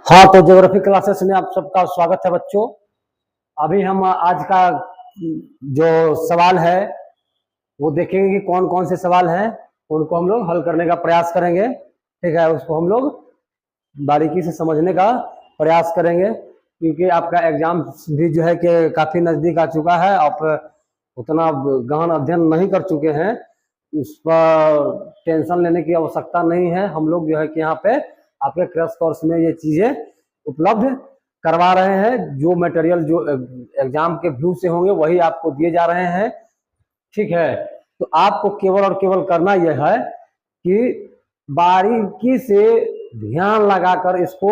हाँ, तो geography classes में आप सबका स्वागत है बच्चों। अभी हम आज का जो सवाल है वो देखेंगे कि कौन कौन से सवाल हैं, उनको हम लोग हल करने का प्रयास करेंगे। ठीक है, उसको हम लोग बारीकी से समझने का प्रयास करेंगे, क्योंकि आपका एग्जाम भी जो है कि काफी नजदीक आ चुका है। आप उतना गहन अध्ययन नहीं कर चुके हैं, उस पर टेंशन लेने की आवश्यकता नहीं है। हम लोग जो है कि यहाँ पे आपके क्रैश कोर्स में ये चीजें उपलब्ध करवा रहे हैं। जो मटेरियल जो एग्जाम के व्यू से होंगे वही आपको दिए जा रहे हैं। ठीक है, तो आपको केवल और केवल करना यह है कि बारीकी से ध्यान लगाकर इसको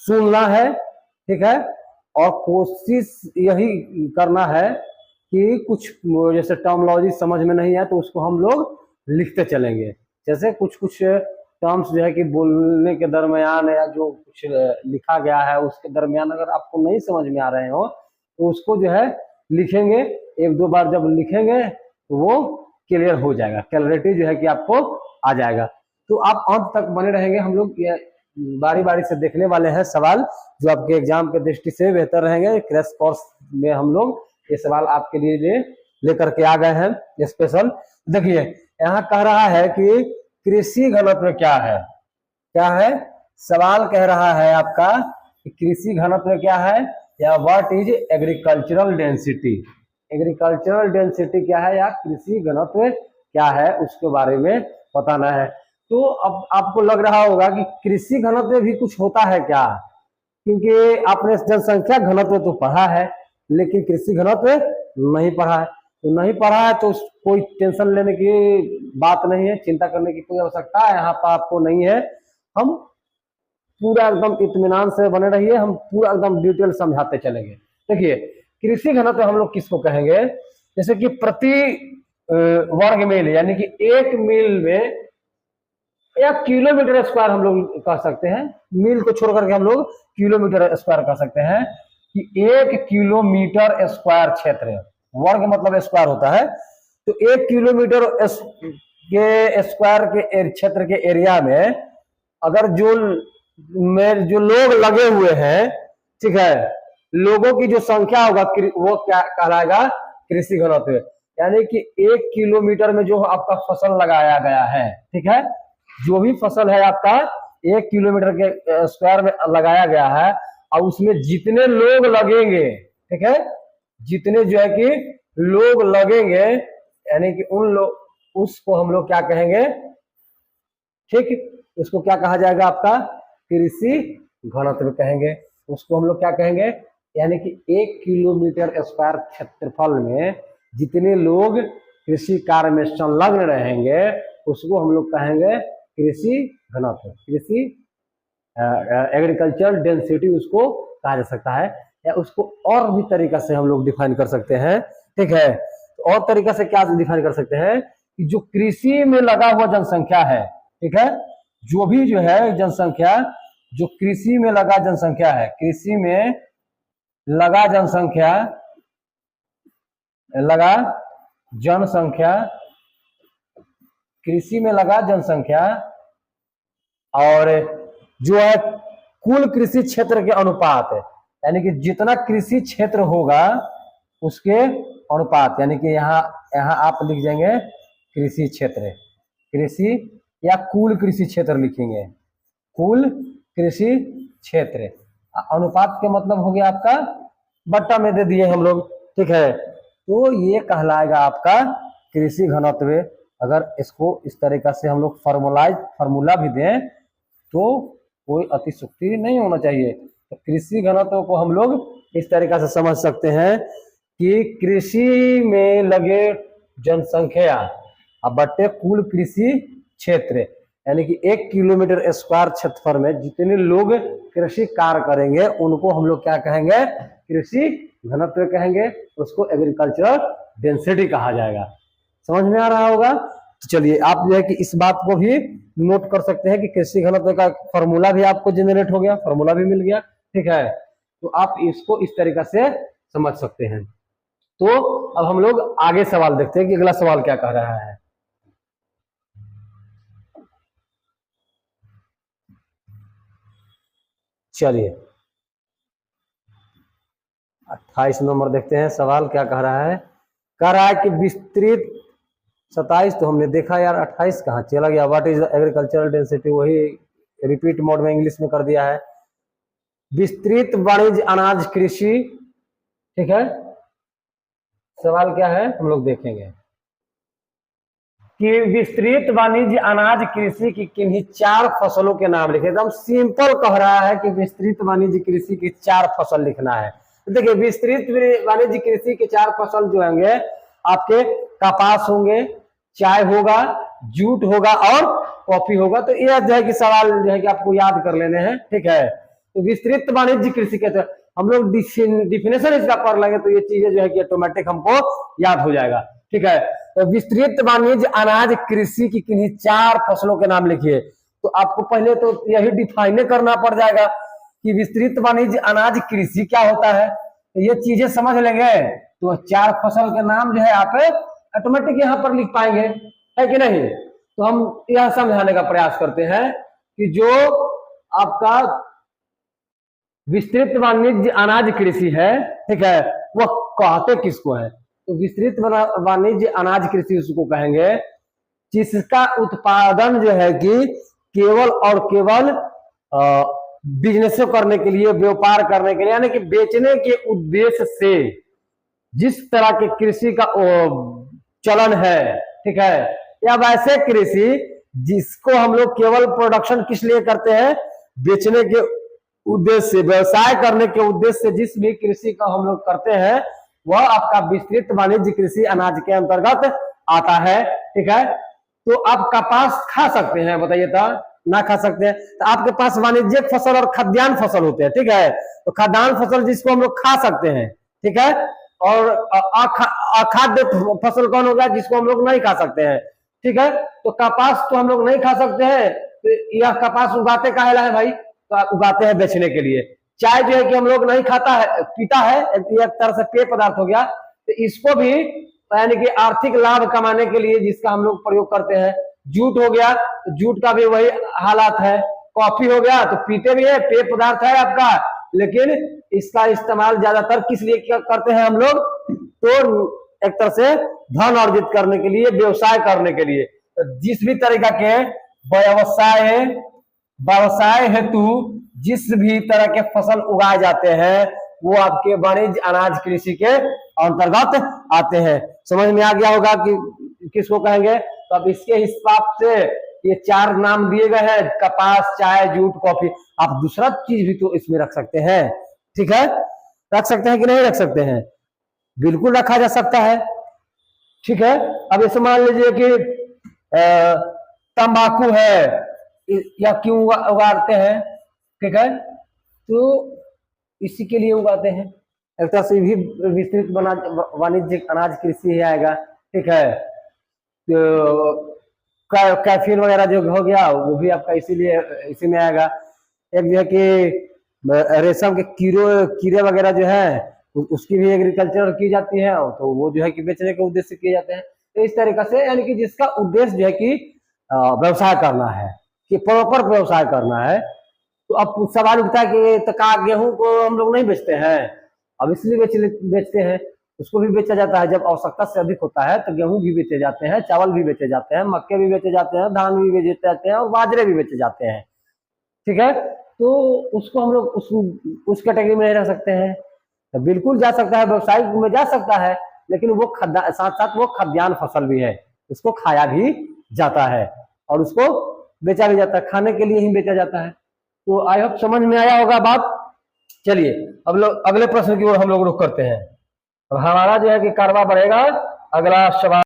सुनना है। ठीक है, और कोशिश यही करना है कि कुछ जैसे टर्मोलॉजी समझ में नहीं है तो उसको हम लोग लिखते चलेंगे। जैसे कुछ कुछ टर्म्स जो है कि बोलने के दरमियान या जो कुछ लिखा गया है उसके दरमियान अगर आपको नहीं समझ में आ रहे हो तो उसको जो है लिखेंगे। एक दो बार जब लिखेंगे तो वो क्लियर हो जाएगा, क्लैरिटी जो है कि आपको आ जाएगा। तो आप अंत तक बने रहेंगे। हम लोग ये बारी बारी से देखने वाले हैं सवाल जो आपके एग्जाम के दृष्टि से बेहतर रहेंगे। क्रैश कोर्स में हम लोग ये सवाल आपके लिए लेकर के आ गए हैं स्पेशल। देखिए, यहाँ कह रहा है कि कृषि घनत्व क्या है। क्या है सवाल, कह रहा है आपका कि कृषि घनत्व क्या है, या what is agricultural density. Agricultural density क्या है या कृषि घनत्व क्या है, उसके बारे में बताना है। तो अब आपको लग रहा होगा कि कृषि घनत्व भी कुछ होता है क्या, क्योंकि आपने जनसंख्या घनत्व तो पढ़ा है लेकिन कृषि घनत्व नहीं पढ़ा है। तो नहीं पढ़ा है तो कोई टेंशन लेने की बात नहीं है, चिंता करने की कोई आवश्यकता यहाँ पर आपको नहीं है। हम पूरा एकदम इत्मीनान से बने रहिए, हम पूरा एकदम डिटेल समझाते चलेंगे। देखिए, कृषि घनत्व हम लोग किसको कहेंगे, जैसे कि प्रति वर्ग मील, यानी कि एक मील में या किलोमीटर स्क्वायर हम लोग कह सकते हैं। मील को छोड़ करके हम लोग किलोमीटर स्क्वायर कह सकते हैं कि एक किलोमीटर स्क्वायर क्षेत्र, वर्ग मतलब स्क्वायर होता है, तो एक किलोमीटर के स्क्वायर के क्षेत्र के एरिया में अगर जो लोग लगे हुए हैं, ठीक है, लोगों की जो संख्या होगा वो क्या कहलाएगा, कृषि घनत्व। यानी कि एक किलोमीटर में जो आपका फसल लगाया गया है, ठीक है, जो भी फसल है आपका एक किलोमीटर के स्क्वायर में लगाया गया है, और उसमें जितने लोग लगेंगे, ठीक है, जितने जो है कि लोग लगेंगे, यानी कि उन लोग, उसको हम लोग क्या कहेंगे, ठीक, उसको क्या कहा जाएगा, आपका कृषि घनत्व कहेंगे। उसको हम लोग क्या कहेंगे, यानी कि एक किलोमीटर स्क्वायर क्षेत्रफल में जितने लोग कृषि कार्य में संलग्न रहेंगे उसको हम लोग कहेंगे कृषि घनत्व, कृषि एग्रीकल्चर डेंसिटी उसको कहा जा सकता है। या उसको और भी तरीका से हम लोग डिफाइन कर सकते हैं। ठीक है, तो और तरीका से क्या डिफाइन कर सकते हैं कि जो कृषि में लगा हुआ जनसंख्या है, ठीक है, जो भी जो है जनसंख्या, जो कृषि में लगा जनसंख्या है, कृषि में लगा जनसंख्या, लगा जनसंख्या, कृषि में लगा जनसंख्या, और जो है कुल कृषि क्षेत्र के अनुपात है, यानी कि जितना कृषि क्षेत्र होगा उसके अनुपात, यानी कि यहाँ यहाँ आप लिख देंगे कृषि क्षेत्र, कृषि या कुल कृषि क्षेत्र लिखेंगे, कुल कृषि क्षेत्र। अनुपात के मतलब हो गया आपका बट्टा में दे दिए हम लोग। ठीक है, तो ये कहलाएगा आपका कृषि घनत्व। अगर इसको इस तरीका से हम लोग फार्मूला भी दें तो कोई अतिशुक्ति नहीं होना चाहिए। तो कृषि घनत्व को हम लोग इस तरीका से समझ सकते हैं कि कृषि में लगे जनसंख्या अब बट्टे कुल कृषि क्षेत्र, यानी कि एक किलोमीटर स्क्वायर क्षेत्रफल में जितने लोग कृषि कार्य करेंगे उनको हम लोग क्या कहेंगे, कृषि घनत्व कहेंगे। उसको एग्रीकल्चरल डेंसिटी कहा जाएगा। समझ में आ रहा होगा। तो चलिए, आप जो है कि इस बात को भी नोट कर सकते हैं कि कृषि घनत्व का फॉर्मूला भी आपको जनरेट हो गया, फॉर्मूला भी मिल गया। ठीक है, तो आप इसको इस तरीका से समझ सकते हैं। तो अब हम लोग आगे सवाल देखते हैं कि अगला सवाल क्या कह रहा है। चलिए 28 नंबर देखते हैं सवाल क्या कह रहा है। कह रहा है कि विस्तृत 27 तो हमने देखा यार, 28 कहाँ चला गया। व्हाट इज एग्रीकल्चरल डेंसिटी, वही रिपीट मोड में इंग्लिश में कर दिया है। विस्तृत वाणिज्य अनाज कृषि, ठीक है। सवाल क्या है हम लोग देखेंगे कि विस्तृत वाणिज्य अनाज कृषि की किन्हीं 4 फसलों के नाम लिखे। एकदम सिंपल कह रहा है कि विस्तृत वाणिज्य कृषि की 4 फसल लिखना है। देखिए विस्तृत वाणिज्य कृषि के 4 फसल जो होंगे आपके कपास होंगे, चाय होगा, जूट होगा और कॉफी होगा। तो यह जो है कि सवाल जो है कि आपको याद कर लेने हैं, ठीक है। तो विस्तृत वाणिज्य कृषि के हम लोग डिफिनेशन इसका पढ़ लेंगे तो ये चीजें जो है कि ऑटोमेटिक हमको याद हो जाएगा, ठीक है। तो विस्तृत वाणिज्य अनाज कृषि की किन्हीं 4 फसलों के नाम लिखिए। तो आपको पहले तो यही डिफाइन करना पड़ जाएगा कि विस्तृत वाणिज्य अनाज कृषि क्या होता है। तो ये चीजें समझ लेंगे तो 4 फसल के नाम जो है आप ऑटोमेटिक यहाँ पर लिख पाएंगे, है कि नहीं। तो हम यह समझाने का प्रयास करते हैं कि जो आपका विस्तृत वाणिज्य अनाज कृषि है, ठीक है, वह कहते किसको है। तो विस्तृत वाणिज्य अनाज कृषि उसको कहेंगे जिसका उत्पादन जो है कि केवल और केवल बिजनेस करने के लिए, व्यापार करने के लिए, यानी कि बेचने के उद्देश्य से जिस तरह के कृषि का चलन है, ठीक है, या वैसे कृषि जिसको हम लोग केवल प्रोडक्शन किस लिए करते हैं, बेचने के उद्देश्य से, व्यवसाय करने के उद्देश्य से जिस भी कृषि का हम लोग करते हैं वह आपका विस्तृत वाणिज्य कृषि अनाज के अंतर्गत आता है, ठीक है। तो आप कपास खा सकते हैं, बताइए तो ना खा सकते हैं। तो आपके पास वाणिज्यिक फसल और खाद्यान्न फसल होते हैं, ठीक है। तो खाद्यान्न फसल जिसको हम लोग खा सकते हैं, ठीक है, और अखाद्य फसल कौन होगा जिसको हम लोग नहीं खा सकते हैं, ठीक है। तो कपास तो हम लोग नहीं खा सकते हैं, तो यह कपास उगाते काहे है भाई, तो उगाते हैं बेचने के लिए। चाय जो है कि हम लोग नहीं खाता है, पीता है, एक तरह से पेय पदार्थ हो गया, तो इसको भी यानी कि आर्थिक लाभ कमाने के लिए जिसका हम लोग प्रयोग करते हैं। जूट हो गया तो जूट का भी वही हालात है। कॉफी हो गया तो पीते भी है, पेय पदार्थ है आपका, लेकिन इसका इस्तेमाल ज्यादातर किस लिए करते हैं हम लोग, तो एक तरह से धन अर्जित करने के लिए, व्यवसाय करने के लिए। तो जिस भी तरीका के व्यवसाय हेतु जिस भी तरह के फसल उगाए जाते हैं वो आपके वाणिज्य अनाज कृषि के अंतर्गत आते हैं। समझ में आ गया होगा कि किसको कहेंगे। तो अब इसके हिसाब से ये 4 नाम दिए गए हैं, कपास, चाय, जूट, कॉफी। आप दूसरा चीज भी तो इसमें रख सकते हैं, ठीक है। रख सकते हैं कि नहीं रख सकते हैं, बिल्कुल रखा जा सकता है, ठीक है। अब इसे मान लीजिए कि तंबाकू है या क्यों उगाते हैं, ठीक है, तो इसी के लिए उगाते हैं। एक तरह से भी विस्तृत वाणिज्यिक अनाज कृषि ही आएगा, ठीक है। तो कैफीन वगैरह जो हो गया वो भी आपका इसीलिए इसी में आएगा। एक जो है कि रेशम के कीड़े वगैरह जो है उसकी भी एग्रीकल्चर की जाती है, तो वो जो है कि बेचने के उद्देश्य से किए जाते हैं। तो इस तरीके से यानी कि जिसका उद्देश्य जो है कि व्यवसाय करना है, कि प्रॉपर व्यवसाय करना है। तो अब सवाल उठता है कि तो का गेहूं को हम लोग नहीं बेचते हैं, अब इसलिए बेचते हैं। उसको भी बेचा जाता है, जब आवश्यकता से अधिक होता है तो गेहूं भी बेचे जाते हैं, चावल भी बेचे जाते हैं, मक्के भी बेचे जाते हैं, धान भी बेचे जाते हैं और बाजरे भी बेचे जाते हैं, ठीक है। तो उसको हम लोग उस कैटेगरी में नहीं रख सकते हैं। तो बिल्कुल जा सकता है, व्यवसायिक में जा सकता है, लेकिन वो साथ साथ वो खाद्यान्न फसल भी है, उसको खाया भी जाता है और उसको बेचा भी जाता है, खाने के लिए ही बेचा जाता है। तो आई होप समझ में आया होगा बात। चलिए अब लोग अगले प्रश्न की ओर हम लोग रुख करते हैं। अब हमारा जो है कि कारवा बढ़ेगा। अगला सवाल